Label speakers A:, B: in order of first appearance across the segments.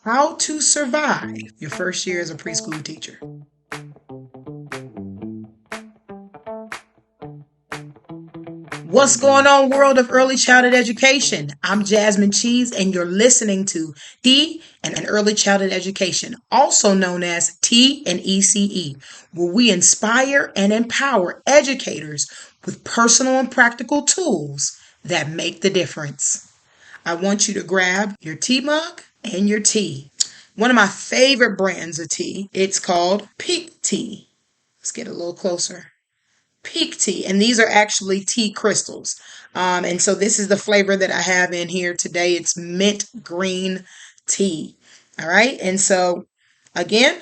A: how to survive your first year as a preschool teacher. What's going on, world of early childhood education? I'm Jasmine Cheese, and you're listening to T and Early Childhood Education, also known as T and ECE, where we inspire and empower educators with personal and practical tools that make the difference. I want you to grab your tea mug and your tea. One of my favorite brands of tea, it's called Peak Tea. Let's get a little closer. Peak tea, and these are actually tea crystals. And so this is the flavor that I have in here today. It's mint green tea. All right. And so again,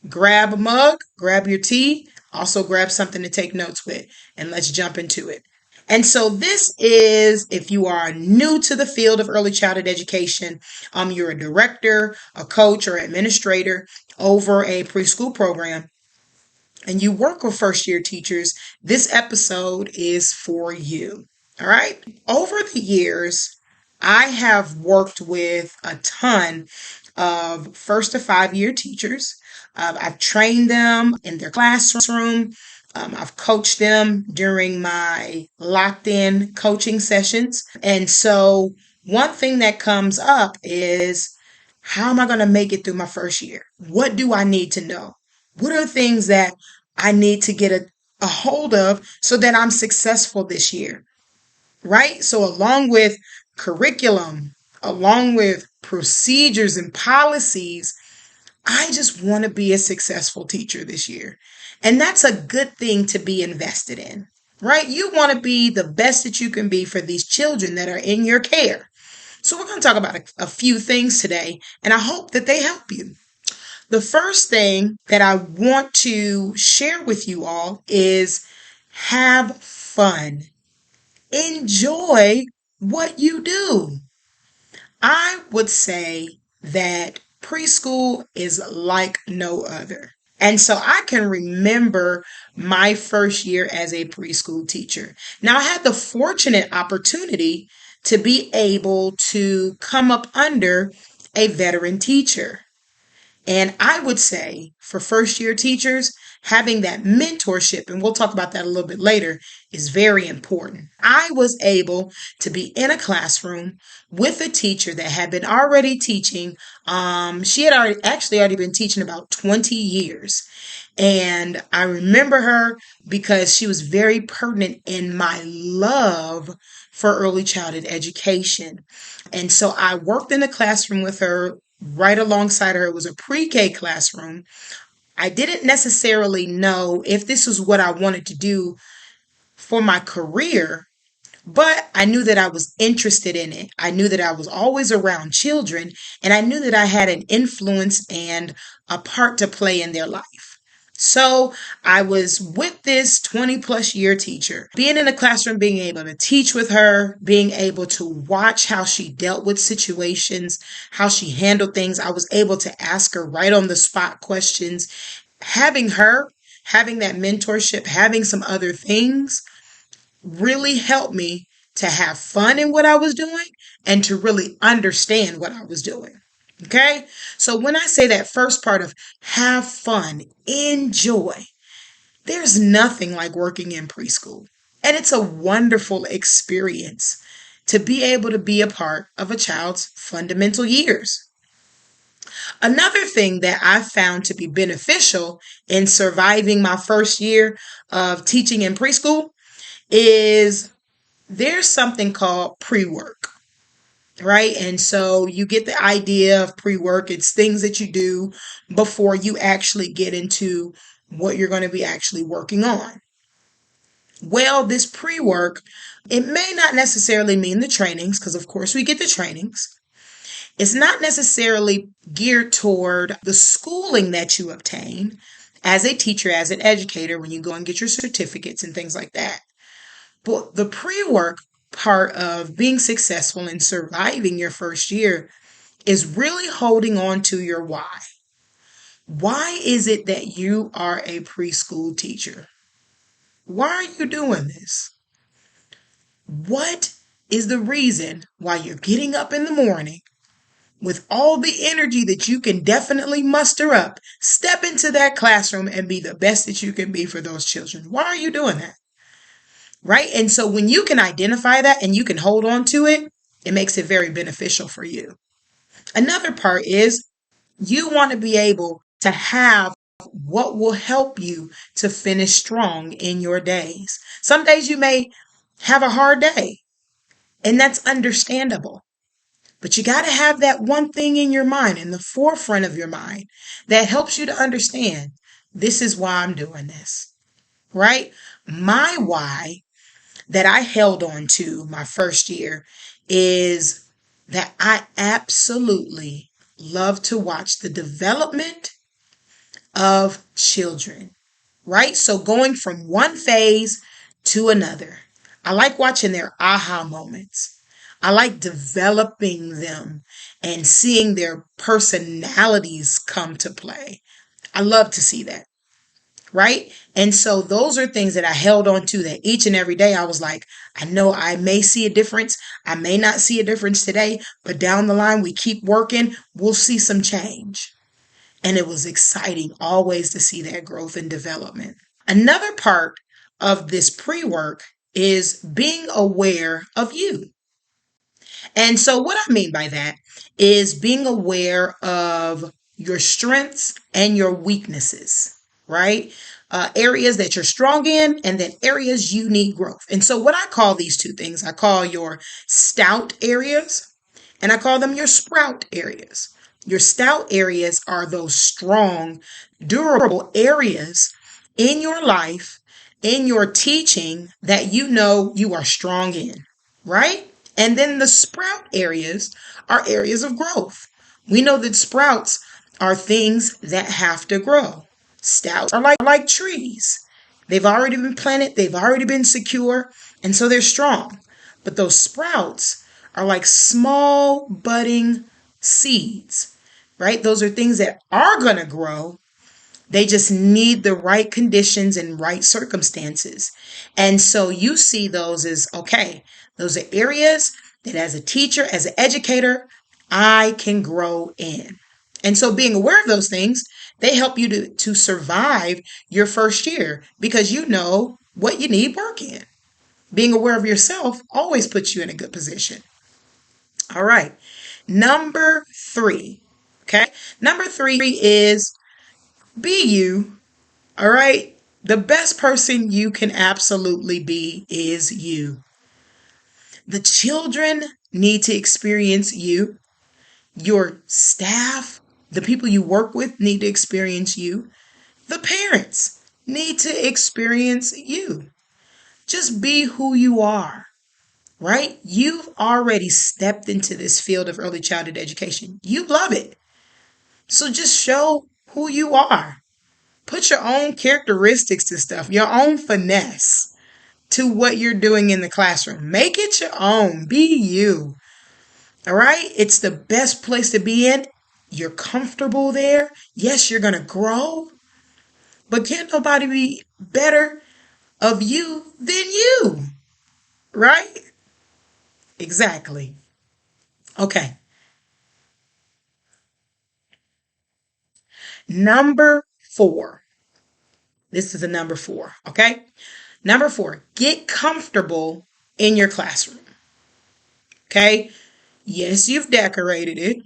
A: grab a mug, grab your tea, also grab something to take notes with, and let's jump into it. And so this is, if you are new to the field of early childhood education, you're a director, a coach, or administrator over a preschool program, and you work with first year teachers, this episode is for you. All right. Over the years, I have worked with a ton of 1st to 5 year teachers. I've trained them in their classroom. I've coached them during my locked in coaching sessions. And so one thing that comes up is, how am I going to make it through my first year? What do I need to know? What are things that I need to get a hold of so that I'm successful this year? Right? So along with curriculum, along with procedures and policies, I just want to be a successful teacher this year. And that's a good thing to be invested in, right? You want to be the best that you can be for these children that are in your care. So we're going to talk about a few things today, and I hope that they help you. The first thing that I want to share with you all is have fun. Enjoy what you do. I would say that preschool is like no other. And so I can remember my first year as a preschool teacher. Now, I had the fortunate opportunity to be able to come up under a veteran teacher. And I would say for first year teachers, having that mentorship, and we'll talk about that a little bit later, is very important. I was able to be in a classroom with a teacher that had been already teaching. She had already been teaching about 20 years. And I remember her because she was very pertinent in my love for early childhood education. And so I worked in the classroom with her. Right alongside her, it was a pre-K classroom. I didn't necessarily know if this was what I wanted to do for my career, but I knew that I was interested in it. I knew that I was always around children, and I knew that I had an influence and a part to play in their life. So I was with this 20 plus year teacher, being in the classroom, being able to teach with her, being able to watch how she dealt with situations, how she handled things. I was able to ask her right on the spot questions. Having that mentorship, having some other things really helped me to have fun in what I was doing and to really understand what I was doing. Okay. So when I say that first part of have fun, enjoy, there's nothing like working in preschool. And it's a wonderful experience to be able to be a part of a child's fundamental years. Another thing that I found to be beneficial in surviving my first year of teaching in preschool is there's something called pre-work. Right. And so you get the idea of pre-work. It's things that you do before you actually get into what you're going to be actually working on. Well, this pre-work, it may not necessarily mean the trainings, because of course we get the trainings. It's not necessarily geared toward the schooling that you obtain as a teacher, as an educator, when you go and get your certificates and things like that. But the pre-work part of being successful and surviving your first year is really holding on to your why. Why is it that you are a preschool teacher? Why are you doing this? What is the reason why you're getting up in the morning, with all the energy that you can definitely muster up, step into that classroom and be the best that you can be for those children. Why are you doing that? Right? And so when you can identify that and you can hold on to it, it makes it very beneficial for you. Another part is you want to be able to have what will help you to finish strong in your days. Some days you may have a hard day, and that's understandable. But you got to have that one thing in your mind, in the forefront of your mind, that helps you to understand this is why I'm doing this, right? My why that I held on to my first year is that I absolutely love to watch the development of children, right? So going from one phase to another. I like watching their aha moments. I like developing them and seeing their personalities come to play. I love to see that, right? And so those are things that I held on to that each and every day I was like, I know I may see a difference. I may not see a difference today, but down the line, we keep working, we'll see some change. And it was exciting always to see that growth and development. Another part of this pre-work is being aware of you. And so what I mean by that is being aware of your strengths and your weaknesses, right? Areas that you're strong in and then areas you need growth. And so what I call these two things, I call your stout areas and I call them your sprout areas. Your stout areas are those strong, durable areas in your life, in your teaching that you know you are strong in, right? And then the sprout areas are areas of growth. We know that sprouts are things that have to grow. Stouts are like trees. They've already been planted, they've already been secure, and so they're strong. But those sprouts are like small budding seeds, right? Those are things that are going to grow. They just need the right conditions and right circumstances. And so you see those as, okay, those are areas that as a teacher, as an educator, I can grow in. And so being aware of those things, they help you to survive your first year because you know what you need work in. Being aware of yourself always puts you in a good position. All right. Number 3. Okay. Number 3 is be you. All right. The best person you can absolutely be is you. The children need to experience you. Your staff, the people you work with need to experience you. The parents need to experience you. Just be who you are, right? You've already stepped into this field of early childhood education. You love it. So just show who you are. Put your own characteristics to stuff, your own finesse to what you're doing in the classroom. Make it your own. Be you. All right? It's the best place to be in. You're comfortable there. Yes, you're going to grow, but can't nobody be better of you than you. Right? Exactly. Okay. Number 4. This is a number 4. Okay. Number 4, get comfortable in your classroom. Okay. Yes, you've decorated it.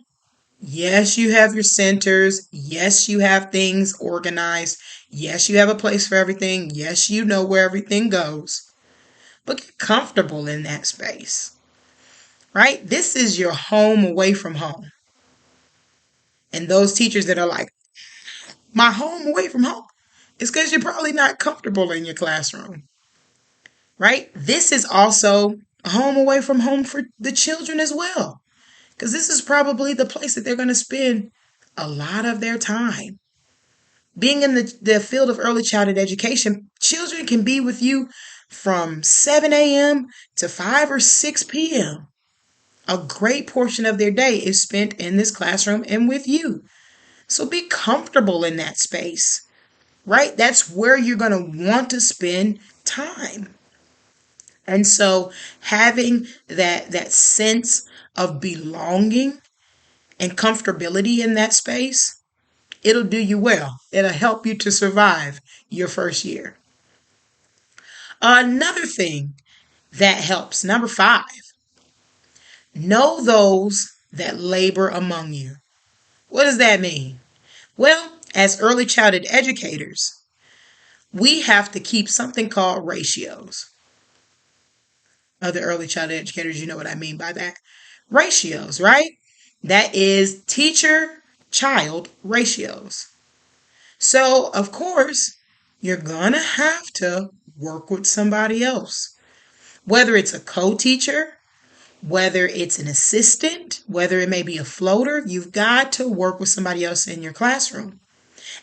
A: Yes, you have your centers. Yes, you have things organized. Yes, you have a place for everything. Yes, you know where everything goes. But get comfortable in that space, right? This is your home away from home. And those teachers that are like, my home away from home, it's because you're probably not comfortable in your classroom, right? This is also a home away from home for the children as well. Because this is probably the place that they're going to spend a lot of their time. Being in the field of early childhood education, children can be with you from 7 a.m. to 5 or 6 p.m. A great portion of their day is spent in this classroom and with you. So be comfortable in that space, right? That's where you're going to want to spend time. And so having that sense of belonging and comfortability in that space, it'll do you well. It'll help you to survive your first year. Another thing that helps, number 5, know those that labor among you. What does that mean? Well, as early childhood educators, we have to keep something called ratios. Other early childhood educators, you know what I mean by that. Ratios, right? That is teacher child ratios. So, of course, you're going to have to work with somebody else, whether it's a co teacher, whether it's an assistant, whether it may be a floater. You've got to work with somebody else in your classroom.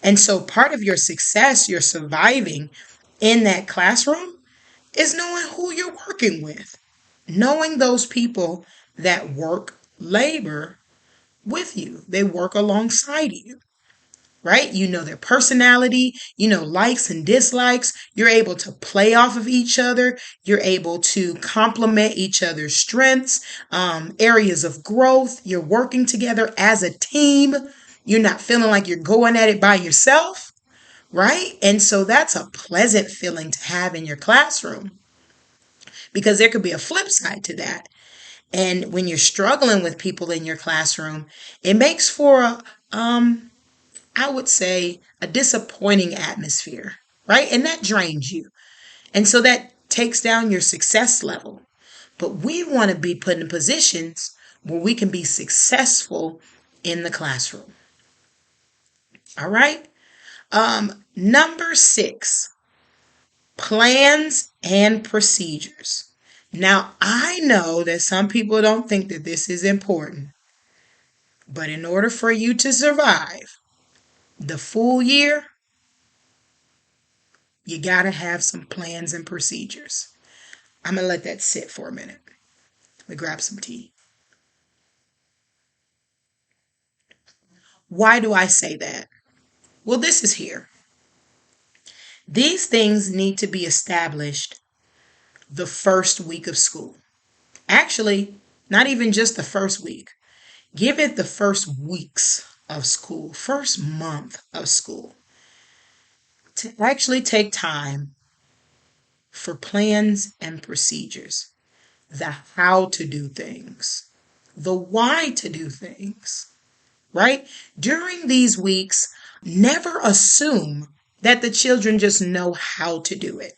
A: And so, part of your success, your surviving in that classroom, is knowing who you're working with, knowing those people that work labor with you, they work alongside you. Right? You know their personality, you know likes and dislikes. You're able to play off of each other. You're able to complement each other's strengths, areas of growth. You're working together as a team. You're not feeling like you're going at it by yourself, right? And so that's a pleasant feeling to have in your classroom, because there could be a flip side to that. And when you're struggling with people in your classroom, it makes for I would say, a disappointing atmosphere, right? And that drains you. And so that takes down your success level. But we want to be put in positions where we can be successful in the classroom. All right. Number 6, plans and procedures. Now, I know that some people don't think that this is important, but in order for you to survive the full year, you got to have some plans and procedures. I'm going to let that sit for a minute. Let me grab some tea. Why do I say that? Well, this is here. These things need to be established the first week of school. Actually, not even just the first week. Give it the first weeks of school, first month of school, to actually take time for plans and procedures, the how to do things, the why to do things, right? During these weeks, never assume that the children just know how to do it.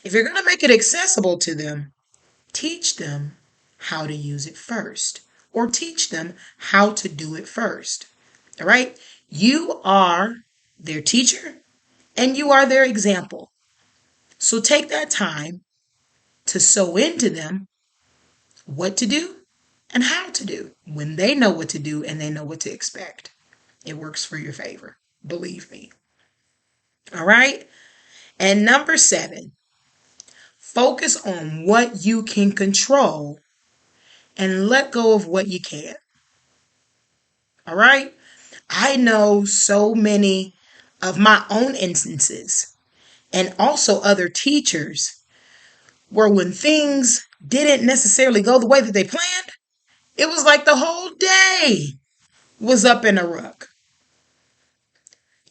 A: If you're going to make it accessible to them, teach them how to use it first, or teach them how to do it first. All right? You are their teacher and you are their example. So take that time to sow into them what to do and how to do. When they know what to do and they know what to expect, it works for your favor. Believe me. All right? And number 7, focus on what you can control and let go of what you can't. All right? I know so many of my own instances and also other teachers where when things didn't necessarily go the way that they planned, it was like the whole day was up in a rug.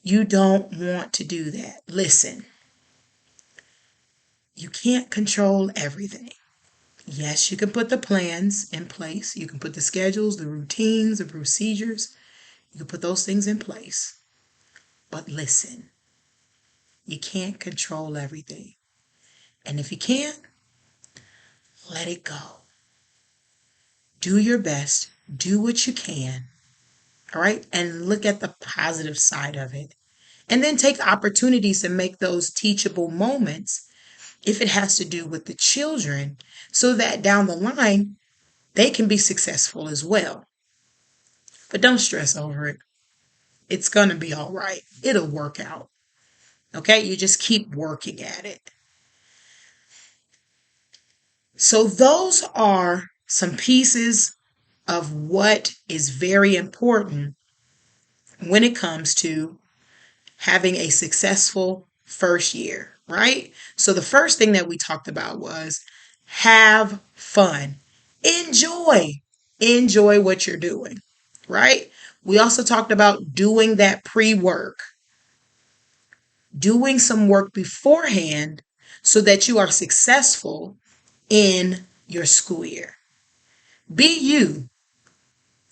A: You don't want to do that. Listen, you can't control everything. Yes, you can put the plans in place. You can put the schedules, the routines, the procedures. You can put those things in place. But listen, you can't control everything. And if you can't, let it go. Do your best. Do what you can. All right? And look at the positive side of it. And then take opportunities to make those teachable moments if it has to do with the children, so that down the line, they can be successful as well. But don't stress over it. It's going to be all right. It'll work out. Okay? You just keep working at it. So those are some pieces of what is very important when it comes to having a successful first year, right? So the first thing that we talked about was have fun. Enjoy. Enjoy what you're doing, right? We also talked about doing that pre-work, doing some work beforehand so that you are successful in your school year. Be you,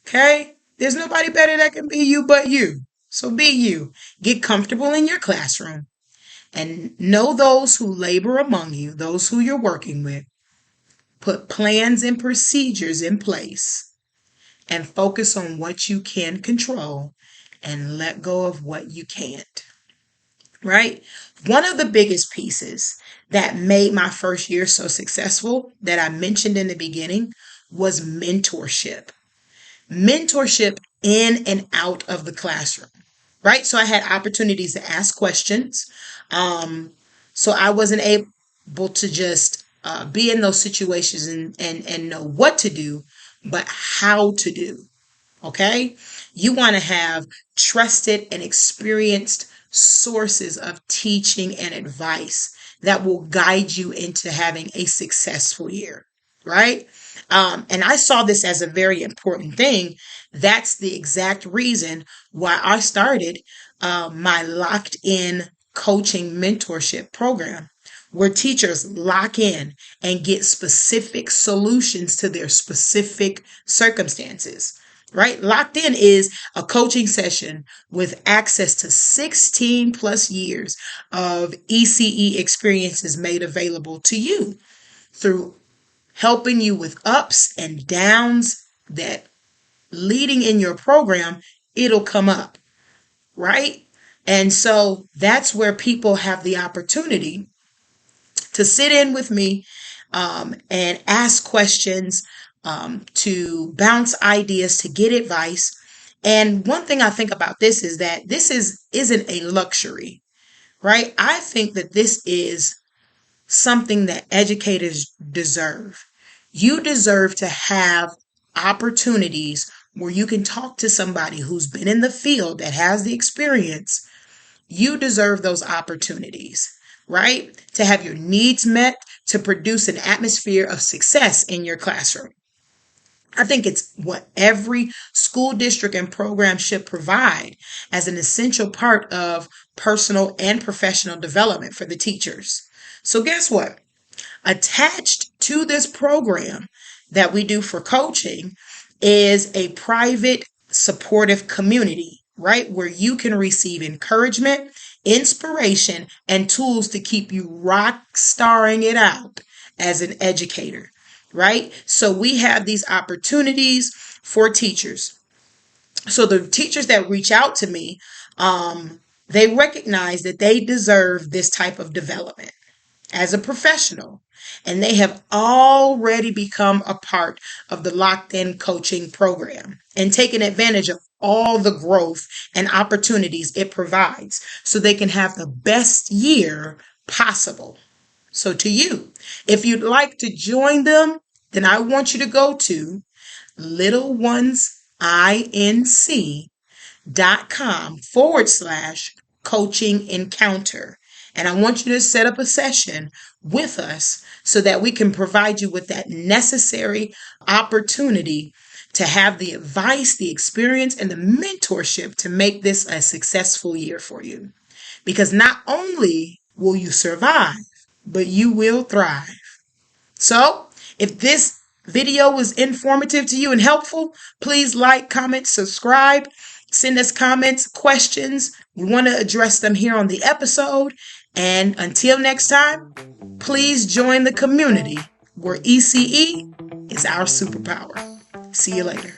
A: okay? There's nobody better that can be you but you. So be you. Get comfortable in your classroom and know those who labor among you, those who you're working with. Put plans and procedures in place and focus on what you can control and let go of what you can't. Right? One of the biggest pieces that made my first year so successful that I mentioned in the beginning was mentorship. Mentorship in and out of the classroom. Right? So I had opportunities to ask questions. So I wasn't able to just be in those situations and know what to do, but how to do. Okay? You want to have trusted and experienced sources of teaching and advice that will guide you into having a successful year, right? And I saw this as a very important thing. That's the exact reason why I started my locked in coaching mentorship program, where teachers lock in and get specific solutions to their specific circumstances. Right? Locked in is a coaching session with access to 16 plus years of ECE experiences made available to you through helping you with ups and downs that leading in your program, it'll come up, right? And so that's where people have the opportunity to sit in with me and ask questions, to bounce ideas, to get advice. And one thing I think about this is that isn't a luxury, right? I think that this is something that educators deserve. You deserve to have opportunities where you can talk to somebody who's been in the field that has the experience. You deserve those opportunities, right? To have your needs met, to produce an atmosphere of success in your classroom. I think it's what every school district and program should provide as an essential part of personal and professional development for the teachers. So guess what? Attached to this program that we do for coaching is a private supportive community, right? Where you can receive encouragement, inspiration, and tools to keep you rock starring it out as an educator, right? So we have these opportunities for teachers. So the teachers that reach out to me, they recognize that they deserve this type of development as a professional, and they have already become a part of the locked in coaching program and taken advantage of all the growth and opportunities it provides so they can have the best year possible. So to you, if you'd like to join them, then I want you to go to littleonesinc.com/coaching encounter. And I want you to set up a session with us so that we can provide you with that necessary opportunity to have the advice, the experience, and the mentorship to make this a successful year for you. Because not only will you survive, but you will thrive. So, if this video was informative to you and helpful, please like, comment, subscribe, send us comments, questions. We want to address them here on the episode. And until next time, please join the community where ECE is our superpower. See you later.